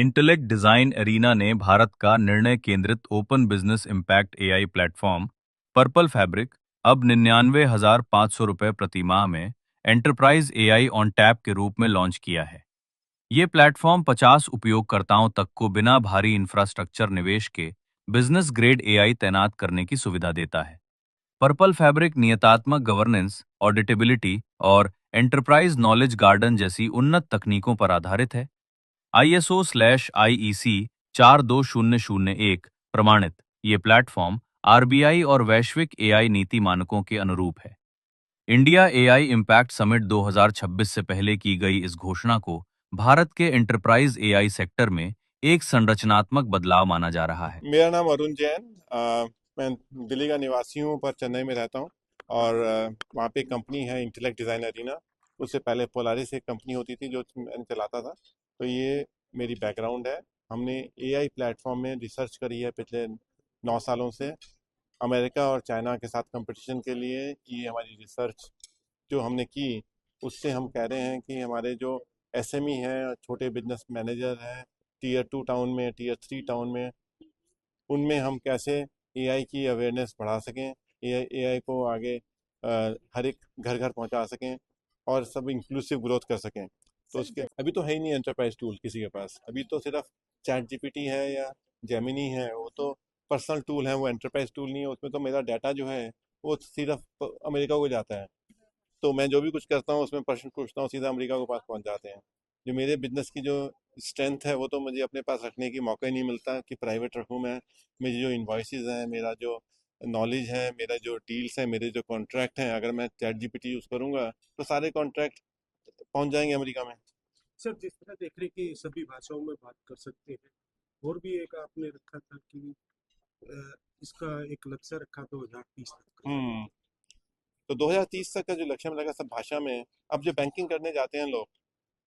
Intellect design arena ने भारत का निर्णय केंद्रित open business impact AI platform purple fabric अब 99,500 रुपये प्रति माह में एंटरप्राइज एआई ऑन टैप के रूप में लॉन्च किया है। ये प्लेटफॉर्म 50 उपयोगकर्ताओं तक को बिना भारी इंफ्रास्ट्रक्चर निवेश के बिजनेस ग्रेड एआई तैनात करने की सुविधा देता है। पर्पल फैब्रिक नियतात्मक गवर्नेंस, ऑडिटेबिलिटी और एंटरप्राइज नॉलेज गार्डन जैसी उन्नत तकनीकों पर आधारित है। ISO/IEC 42001 प्रमाणित ये प्लेटफॉर्म आरबीआई और वैश्विक एआई नीति मानकों के अनुरूप है। इंडिया एआई इम्पैक्ट समिट 2026 से पहले की गई इस घोषणा को भारत के एंटरप्राइज एआई सेक्टर में एक संरचनात्मक बदलाव माना जा रहा है। मेरा नाम अरुण जैन। मैं दिल्ली का निवासी हूँ पर चेन्नई में रहता हूँ। और वहाँ पे कंपनी है इंटेलेक्ट डिज़ाइन एरीना। उससे पहले पोलारिस एक कंपनी होती थी जो मैं चलाता था। तो ये मेरी बैकग्राउंड है। हमने एआई प्लेटफॉर्म में रिसर्च करी है पिछले 9 सालों से। अमेरिका और चाइना के साथ कंपटीशन के लिए ये हमारी रिसर्च जो हमने की, उससे हम कह रहे हैं कि हमारे जो एसएमई हैं, छोटे बिजनेस मैनेजर हैं, टीयर 2 टाउन में, टीयर 3 टाउन में, उनमें हम कैसे एआई की अवेयरनेस बढ़ा सकें, एआई को आगे हर एक घर घर पहुंचा सकें और सब इंक्लूसिव ग्रोथ कर सकें। तो उसके अभी तो है ही नहीं एंटरप्राइज टूल किसी के पास। अभी तो सिर्फ चैट जीपीटी है या जेमिनी है, वो तो पर्सनल टूल है, वो एंटरप्राइज टूल नहीं है। उसमें तो मेरा डाटा जो है वो सिर्फ अमेरिका को जाता है। तो मैं जो भी कुछ करता हूँ उसमें प्रश्न पूछता हूँ, सीधा अमेरिका के पास पहुँच जाते हैं। जो मेरे बिजनेस की जो स्ट्रेंथ है वो तो मुझे अपने पास रखने की मौका ही नहीं मिलता कि प्राइवेट रखूँ मैं। मेरी जो इन्वॉइसेस हैं, मेरा जो नॉलेज है, मेरा जो डील्स हैं, मेरे जो कॉन्ट्रैक्ट हैं, अगर मैं चैट जीपीटी यूज़ करूँगा तो सारे कॉन्ट्रैक्ट पहुँच जाएंगे अमेरिका में। सर, जिस तरह देख रहे कि सभी भाषाओं में बात कर सकते हैं, और भी एक आपने रखा था कि अ, इसका एक लक्ष्य रखा 2030 तक का। हम्म। तो 2030 तक का जो लक्ष्य मिलेगा सब भाषा में। अब जो बैंकिंग करने जाते हैं लोग,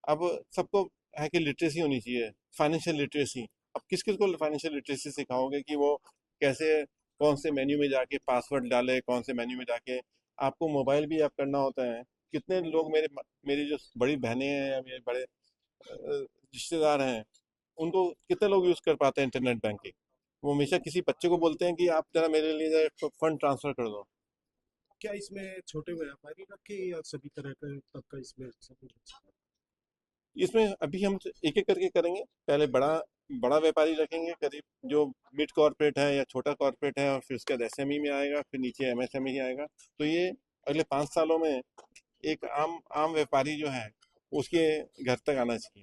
अब सबको है कि लिटरेसी होनी चाहिए, फाइनेंशियल लिटरेसी। अब किस किस को फाइनेंशियल लिटरेसी सिखाओगे कि वो कैसे, कौन से मेन्यू में जाके पासवर्ड डाले, कौन से मेन्यू में जाके आपको मोबाइल भी ऐप करना होता है। कितने लोग मेरी जो बड़ी बहनें हैं या मेरे बड़े रिश्तेदार हैं, उनको कितने लोग यूज़ कर पाते हैं इंटरनेट बैंकिंग। वो हमेशा किसी बच्चे को बोलते हैं कि आप जरा मेरे लिए फंड ट्रांसफ़र कर दो। क्या इसमें छोटे व्यापारी रखे या सभी तरह का तब का इसमें सब? इसमें अभी हम एक एक करके करेंगे। पहले बड़ा बड़ा व्यापारी रखेंगे, करीब जो मिड कॉर्पोरेट है या छोटा कॉर्पोरेट है, और फिर उसके बाद एसएमई में आएगा, फिर नीचे एमएसएमई आएगा। तो ये अगले 5 सालों में एक आम आम व्यापारी जो है उसके घर तक आना चाहिए।